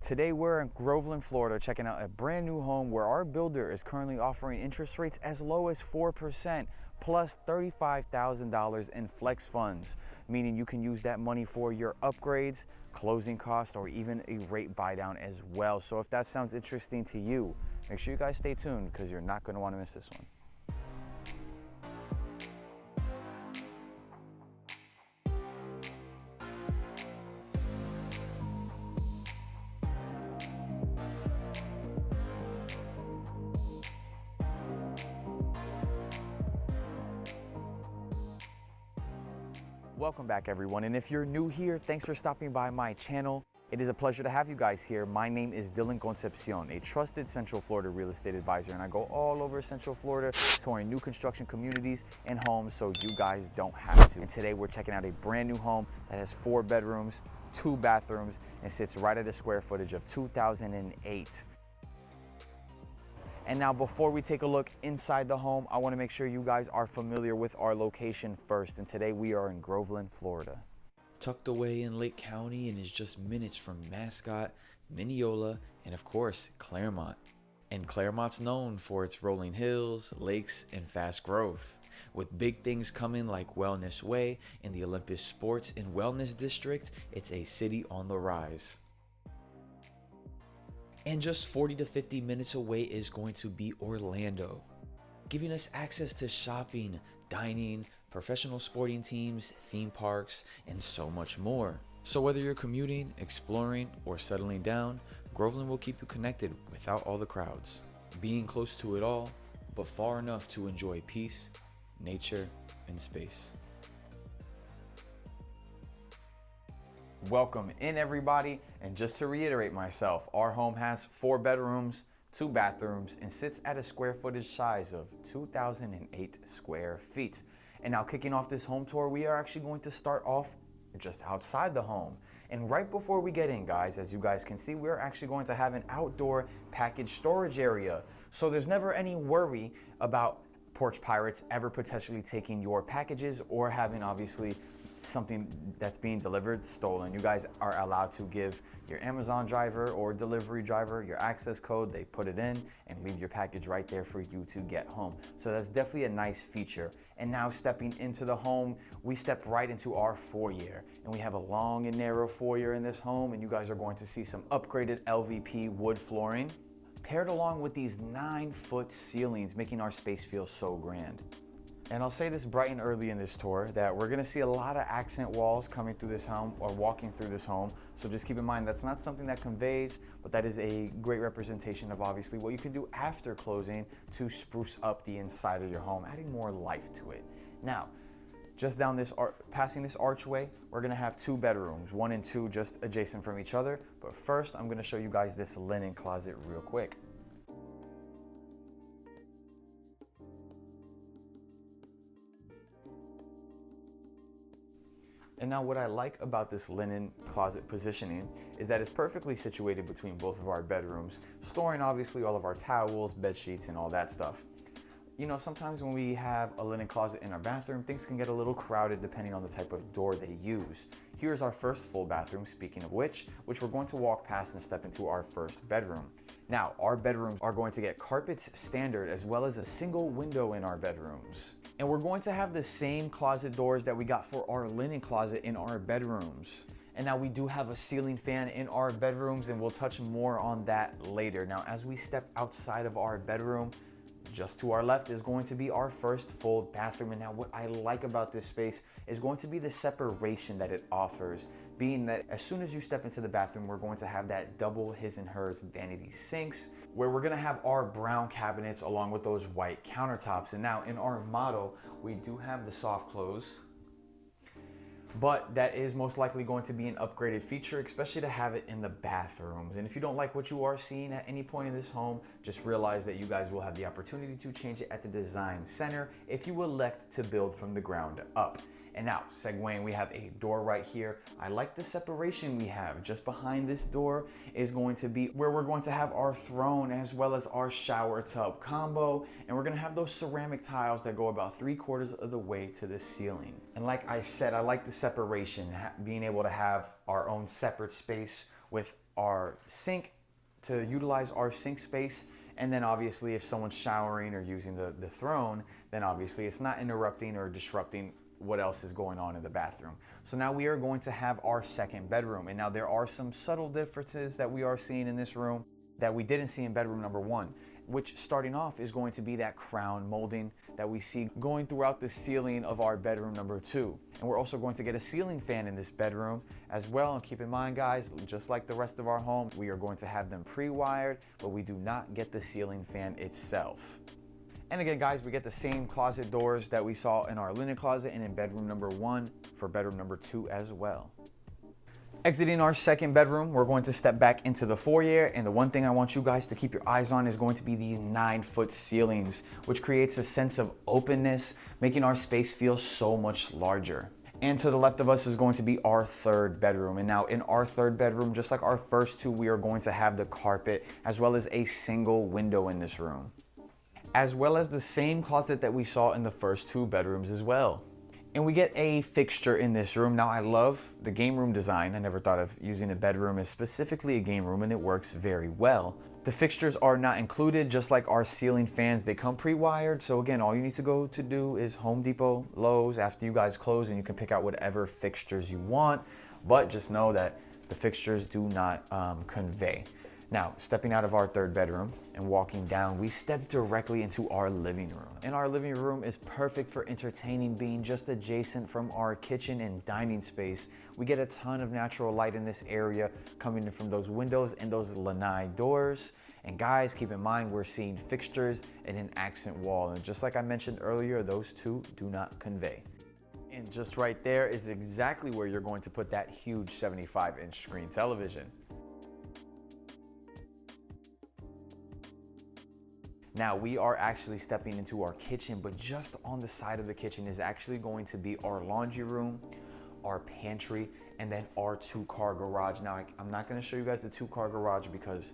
Today we're in Groveland, Florida, checking out a brand new home where our builder is currently offering interest rates as low as 4% plus $35,000 in flex funds, meaning you can use that money for your upgrades, closing costs, or even a rate buy down as well. So if that sounds interesting to you, make sure you guys stay tuned because you're not going to want to miss this one. Welcome back, everyone, and if you're new here, thanks for stopping by my channel. It is a pleasure to have you guys here. My name is Dylan Concepcion, a trusted Central Florida real estate advisor, and I go all over Central Florida touring new construction communities and homes so you guys don't have to. And today we're checking out a brand new home that has 4 bedrooms, 2 bathrooms, and sits right at a square footage of 2008. And now before we take a look inside the home, I want to make sure you guys are familiar with our location first. And today we are in Groveland, Florida. Tucked away in Lake County and is just minutes from Mascot, Mineola, and of course, Clermont. And Clermont's known for its rolling hills, lakes, and fast growth. With big things coming like Wellness Way in the Olympus Sports and Wellness District, it's a city on the rise. And just 40 to 50 minutes away is going to be Orlando, giving us access to shopping, dining, professional sporting teams, theme parks, and so much more. So whether you're commuting, exploring, or settling down, Groveland will keep you connected without all the crowds, being close to it all, but far enough to enjoy peace, nature, and space. Welcome in, everybody, and just to reiterate myself, our home has 4 bedrooms, 2 bathrooms, and sits at a square footage size of 2,008 square feet. And now, kicking off this home tour, we are actually going to start off just outside the home. And right before we get in, guys, as you guys can see, we're actually going to have an outdoor package storage area. So there's never any worry about porch pirates ever potentially taking your packages or having, obviously, something that's being delivered stolen. You guys are allowed to give your Amazon driver or delivery driver your access code. They put it in and leave your package right there for you to get home. So that's definitely a nice feature. And now stepping into the home, we step right into our foyer, and we have a long and narrow foyer in this home, and you guys are going to see some upgraded LVP wood flooring paired along with these 9-foot ceilings, making our space feel so grand. And I'll say this bright and early in this tour that we're gonna see a lot of accent walls coming through this home or walking through this home. So just keep in mind that's not something that conveys, but that is a great representation of obviously what you can do after closing to spruce up the inside of your home, adding more life to it. Now, just down this, passing this archway, we're gonna have 2 bedrooms, 1 and 2 just adjacent from each other. But first, I'm gonna show you guys this linen closet real quick. And now what I like about this linen closet positioning is that it's perfectly situated between both of our bedrooms, storing obviously all of our towels, bed sheets, and all that stuff. You know, sometimes when we have a linen closet in our bathroom, things can get a little crowded depending on the type of door they use. Here's our first full bathroom, speaking of which we're going to walk past and step into our first bedroom. Now, our bedrooms are going to get carpets standard as well as a single window in our bedrooms. And we're going to have the same closet doors that we got for our linen closet in our bedrooms. And now we do have a ceiling fan in our bedrooms, and we'll touch more on that later. Now, as we step outside of our bedroom, just to our left is going to be our first full bathroom. And now what I like about this space is going to be the separation that it offers, being that as soon as you step into the bathroom, we're going to have that double his and hers vanity sinks, where we're gonna have our brown cabinets along with those white countertops. And now in our model, we do have the soft close, but that is most likely going to be an upgraded feature, especially to have it in the bathrooms. And if you don't like what you are seeing at any point in this home, just realize that you guys will have the opportunity to change it at the design center if you elect to build from the ground up. And now, segueing, we have a door right here. I like the separation we have. Just behind this door is going to be where we're going to have our throne as well as our shower tub combo. And we're gonna have those ceramic tiles that go about 3/4 of the way to the ceiling. And like I said, I like the separation, being able to have our own separate space with our sink to utilize our sink space. And then obviously if someone's showering or using the throne, then obviously it's not interrupting or disrupting what else is going on in the bathroom. So now we are going to have our second bedroom. And now there are some subtle differences that we are seeing in this room that we didn't see in bedroom number one, which starting off is going to be that crown molding that we see going throughout the ceiling of our bedroom number two. And we're also going to get a ceiling fan in this bedroom as well. And keep in mind, guys, just like the rest of our home, we are going to have them pre-wired, but we do not get the ceiling fan itself. And again, guys, we get the same closet doors that we saw in our linen closet and in bedroom number one for bedroom number two as well. Exiting our second bedroom, we're going to step back into the foyer, and the one thing I want you guys to keep your eyes on is going to be these 9-foot ceilings, which creates a sense of openness, making our space feel so much larger. And to the left of us is going to be our third bedroom. And now in our third bedroom, just like our first two, we are going to have the carpet as well as a single window in this room, as well as the same closet that we saw in the first two bedrooms as well. And we get a fixture in this room. Now I love the game room design. I never thought of using a bedroom as specifically a game room, and it works very well. The fixtures are not included, just like our ceiling fans. They come pre-wired. So again, all you need to go to do is Home Depot, Lowe's after you guys close, and you can pick out whatever fixtures you want. But just know that the fixtures do not convey. Now, stepping out of our third bedroom and walking down, we step directly into our living room. And our living room is perfect for entertaining, being just adjacent from our kitchen and dining space. We get a ton of natural light in this area coming in from those windows and those lanai doors. And guys, keep in mind, we're seeing fixtures and an accent wall. And just like I mentioned earlier, those two do not convey. And just right there is exactly where you're going to put that huge 75-inch screen television. Now we are actually stepping into our kitchen, but just on the side of the kitchen is actually going to be our laundry room, our pantry, and then our 2-car garage. Now I'm not going to show you guys the 2-car garage because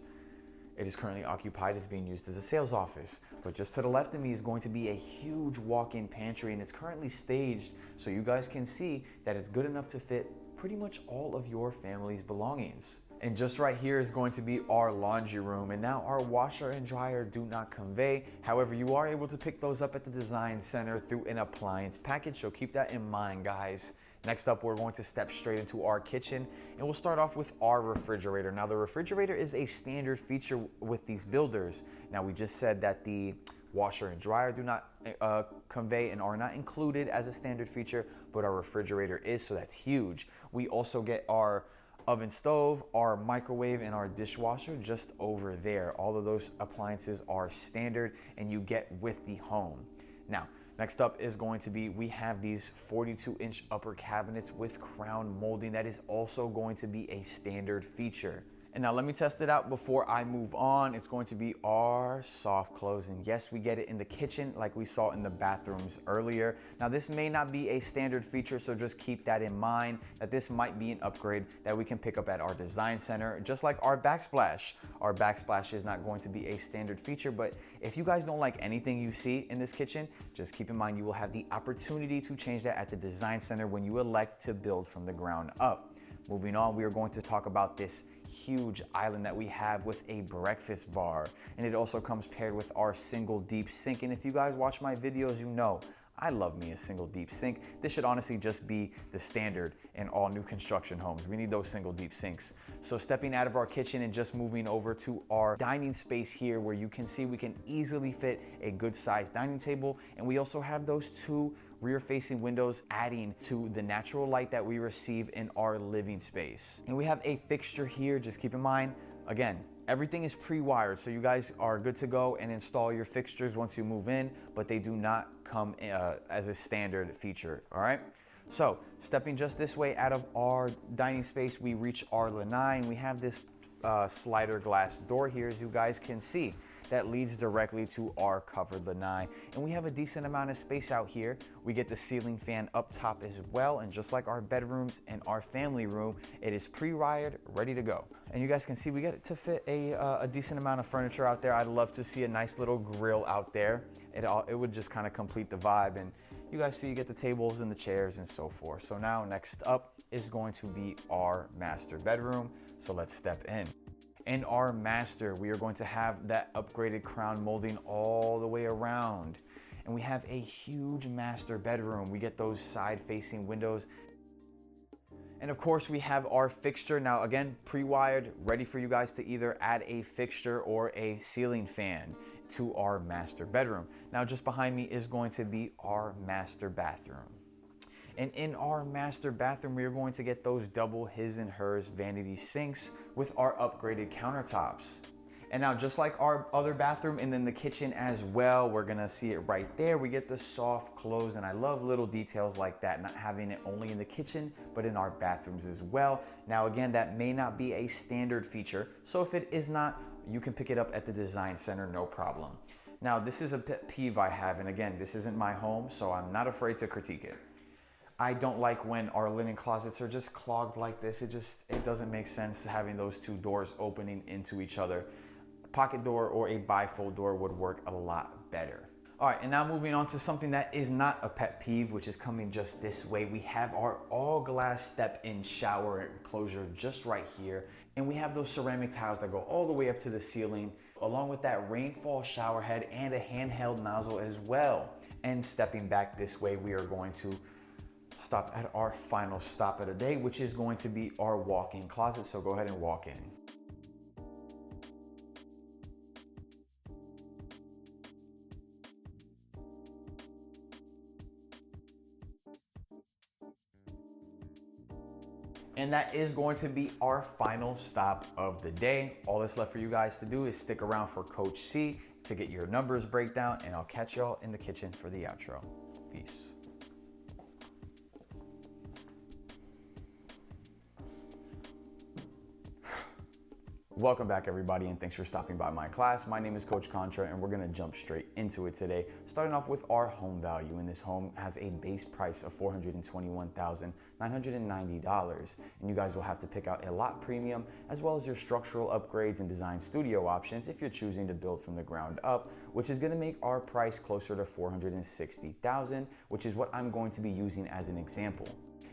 it is currently occupied. It's being used as a sales office. But just to the left of me is going to be a huge walk-in pantry, and it's currently staged so you guys can see that it's good enough to fit pretty much all of your family's belongings. And just right here is going to be our laundry room. And now our washer and dryer do not convey. However, you are able to pick those up at the design center through an appliance package. So keep that in mind, guys. Next up, we're going to step straight into our kitchen, and we'll start off with our refrigerator. Now the refrigerator is a standard feature with these builders. Now we just said that the washer and dryer do not convey and are not included as a standard feature, but our refrigerator is, so that's huge. We also get our oven stove, our microwave, and our dishwasher just over there. All of those appliances are standard and you get with the home. Now, next up is going to be, we have these 42-inch upper cabinets with crown molding. That is also going to be a standard feature. And now let me test it out before I move on. It's going to be our soft closing. Yes, we get it in the kitchen like we saw in the bathrooms earlier. Now this may not be a standard feature, so just keep that in mind, that this might be an upgrade that we can pick up at our design center, just like our backsplash. Our backsplash is not going to be a standard feature, but if you guys don't like anything you see in this kitchen, just keep in mind you will have the opportunity to change that at the design center when you elect to build from the ground up. Moving on, we are going to talk about this huge island that we have with a breakfast bar, and it also comes paired with our single deep sink. And if you guys watch my videos, you know I love me a single deep sink. This should honestly just be the standard in all new construction homes. We need those single deep sinks. So stepping out of our kitchen and just moving over to our dining space here, where you can see we can easily fit a good sized dining table, and we also have those two rear-facing windows adding to the natural light that we receive in our living space. And we have a fixture here. Just keep in mind, again, everything is pre-wired, so you guys are good to go and install your fixtures once you move in, but they do not come as a standard feature, all right? So stepping just this way out of our dining space, we reach our lanai, and we have this slider glass door here, as you guys can see, that leads directly to our covered lanai. And we have a decent amount of space out here. We get the ceiling fan up top as well, and just like our bedrooms and our family room, it is pre-wired, ready to go. And you guys can see we get it to fit a decent amount of furniture out there. I'd love to see a nice little grill out there. It would just kind of complete the vibe, and you guys see you get the tables and the chairs and so forth. So now next up is going to be our master bedroom. So let's step in. In our master, we are going to have that upgraded crown molding all the way around. And we have a huge master bedroom. We get those side-facing windows. And of course, we have our fixture. Now again, pre-wired, ready for you guys to either add a fixture or a ceiling fan to our master bedroom. Now just behind me is going to be our master bathroom. And in our master bathroom, we are going to get those double his and hers vanity sinks with our upgraded countertops. And now just like our other bathroom and then the kitchen as well, we're gonna see it right there. We get the soft close, and I love little details like that, not having it only in the kitchen, but in our bathrooms as well. Now again, that may not be a standard feature, so if it is not, you can pick it up at the design center, no problem. Now this is a pet peeve I have, and again, this isn't my home, so I'm not afraid to critique it. I don't like when our linen closets are just clogged like this. It doesn't make sense having those two doors opening into each other. A pocket door or a bifold door would work a lot better. All right, and now moving on to something that is not a pet peeve, which is coming just this way. We have our all glass step-in shower enclosure just right here. And we have those ceramic tiles that go all the way up to the ceiling, along with that rainfall shower head and a handheld nozzle as well. And stepping back this way, we are going to stop at our final stop of the day, which is going to be our walk-in closet. So go ahead and walk in. And that is going to be our final stop of the day. All that's left for you guys to do is stick around for Coach C to get your numbers breakdown, and I'll catch y'all in the kitchen for the outro. Peace. Welcome back everybody, and thanks for stopping by my class. My name is Coach Contra, and we're gonna jump straight into it today. Starting off with our home value, and this home has a base price of $421,990. And you guys will have to pick out a lot premium, as well as your structural upgrades and design studio options if you're choosing to build from the ground up, which is gonna make our price closer to $460,000, which is what I'm going to be using as an example.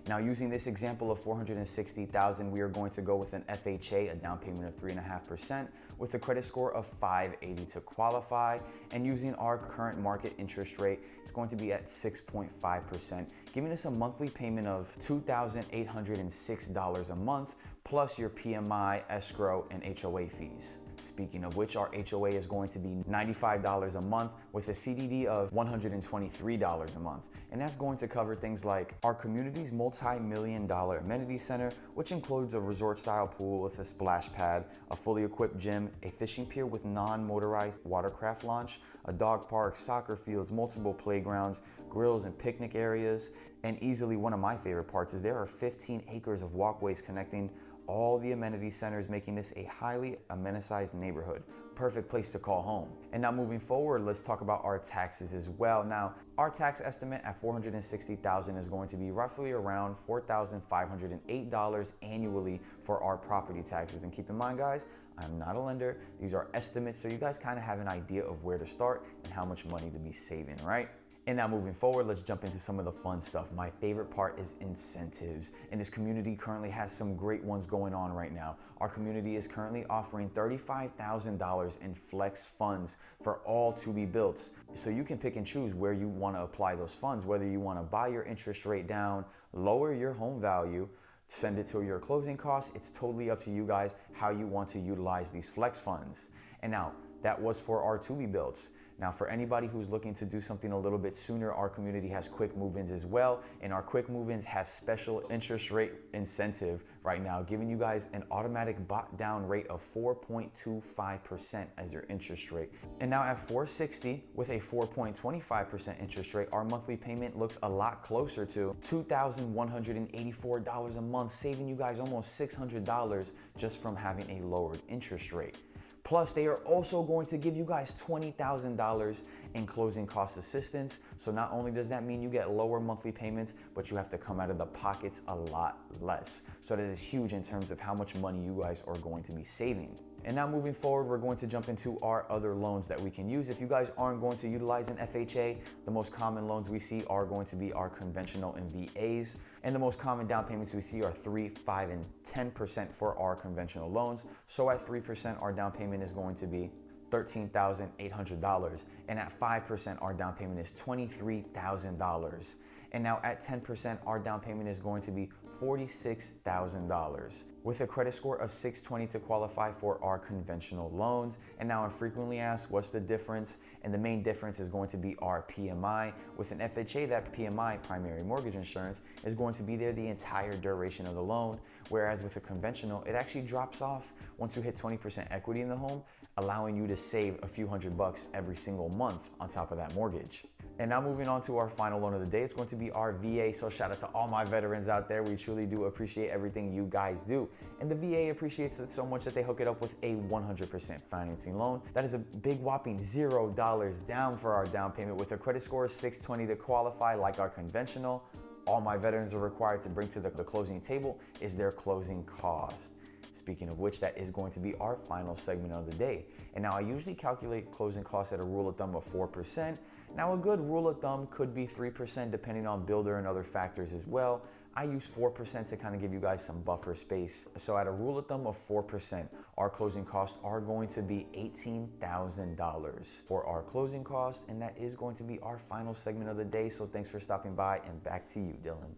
Now, using this example of $460,000, we are going to go with an FHA, a down payment of 3.5%, with a credit score of 580 to qualify. And using our current market interest rate, it's going to be at 6.5%, giving us a monthly payment of $2,806 a month, plus your PMI, escrow, and HOA fees. Speaking of which, our HOA is going to be $95 a month with a CDD of $123 a month. And that's going to cover things like our community's multi-million-dollar amenity center, which includes a resort-style pool with a splash pad, a fully equipped gym, a fishing pier with non-motorized watercraft launch, a dog park, soccer fields, multiple playgrounds, grills and picnic areas. And easily one of my favorite parts is there are 15 acres of walkways connecting all the amenity centers, making this a highly amenitized neighborhood. Perfect place to call home. And now moving forward, let's talk about our taxes as well. Now, our tax estimate at $460,000 is going to be roughly around $4,508 annually for our property taxes. And keep in mind, guys, I'm not a lender. These are estimates, so you guys kind of have an idea of where to start and how much money to be saving, right? And now moving forward, let's jump into some of the fun stuff. My favorite part is incentives. And this community currently has some great ones going on right now. Our community is currently offering $35,000 in flex funds for all to-be-builts. So you can pick and choose where you want to apply those funds, whether you want to buy your interest rate down, lower your home value, send it to your closing costs. It's totally up to you guys how you want to utilize these flex funds. And now, that was for our to-be-builts. Now, for anybody who's looking to do something a little bit sooner, our community has quick move-ins as well, and our quick move-ins have special interest rate incentive right now, giving you guys an automatic bought down rate of 4.25% as your interest rate. And now at $460 with a 4.25% interest rate, our monthly payment looks a lot closer to $2,184 a month, saving you guys almost $600 just from having a lowered interest rate. Plus, they are also going to give you guys $20,000 in closing cost assistance. So not only does that mean you get lower monthly payments, but you have to come out of the pockets a lot less. So that is huge in terms of how much money you guys are going to be saving. And now moving forward, we're going to jump into our other loans that we can use. If you guys aren't going to utilize an FHA, the most common loans we see are going to be our conventional and VAs. And the most common down payments we see are 3, 5, and 10% for our conventional loans. So at 3%, our down payment is going to be $13,800. And at 5%, our down payment is $23,000. And now at 10%, our down payment is going to be $46,000 with a credit score of 620 to qualify for our conventional loans. And now I'm frequently asked, what's the difference? And the main difference is going to be our PMI. With an FHA, that PMI, primary mortgage insurance, is going to be there the entire duration of the loan. Whereas with a conventional, it actually drops off once you hit 20% equity in the home, allowing you to save a few $100 every single month on top of that mortgage. And now moving on to our final loan of the day, it's going to be our VA. So shout out to all my veterans out there. We truly do appreciate everything you guys do. And the VA appreciates it so much that they hook it up with a 100% financing loan. That is a big whopping $0 down for our down payment with a credit score of 620 to qualify like our conventional. All my veterans are required to bring to the closing table is their closing cost. Speaking of which, that is going to be our final segment of the day. And now I usually calculate closing costs at a rule of thumb of 4%. Now a good rule of thumb could be 3% depending on builder and other factors as well. I use 4% to kind of give you guys some buffer space. So at a rule of thumb of 4%, our closing costs are going to be $18,000 for our closing costs. And that is going to be our final segment of the day. So thanks for stopping by, and back to you, Dylan.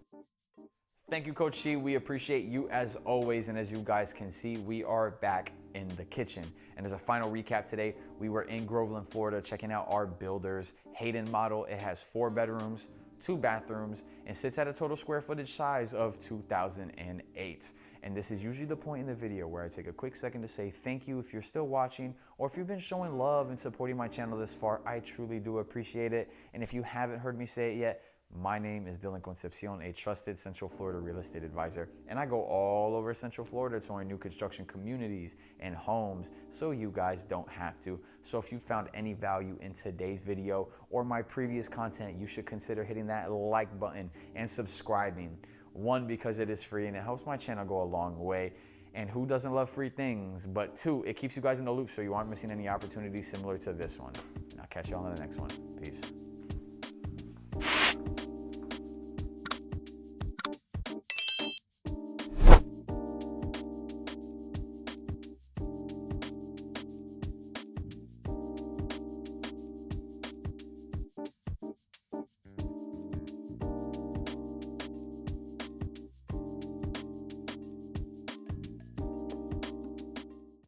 Thank you, Coach Shi. We appreciate you as always. And as you guys can see, we are back in the kitchen. And as a final recap today, we were in Groveland, Florida, checking out our Builders Hayden model. It has 4 bedrooms, 2 bathrooms, and sits at a total square footage size of 2008. And this is usually the point in the video where I take a quick second to say thank you if you're still watching, or if you've been showing love and supporting my channel this far. I truly do appreciate it. And if you haven't heard me say it yet, my name is Dylan Concepcion, a trusted Central Florida real estate advisor, and I go all over Central Florida touring new construction communities and homes so you guys don't have to. So if you found any value in today's video or my previous content, you should consider hitting that like button and subscribing. 1, because it is free and it helps my channel go a long way. And who doesn't love free things? But 2, it keeps you guys in the loop so you aren't missing any opportunities similar to this one. And I'll catch you on the next one. Peace.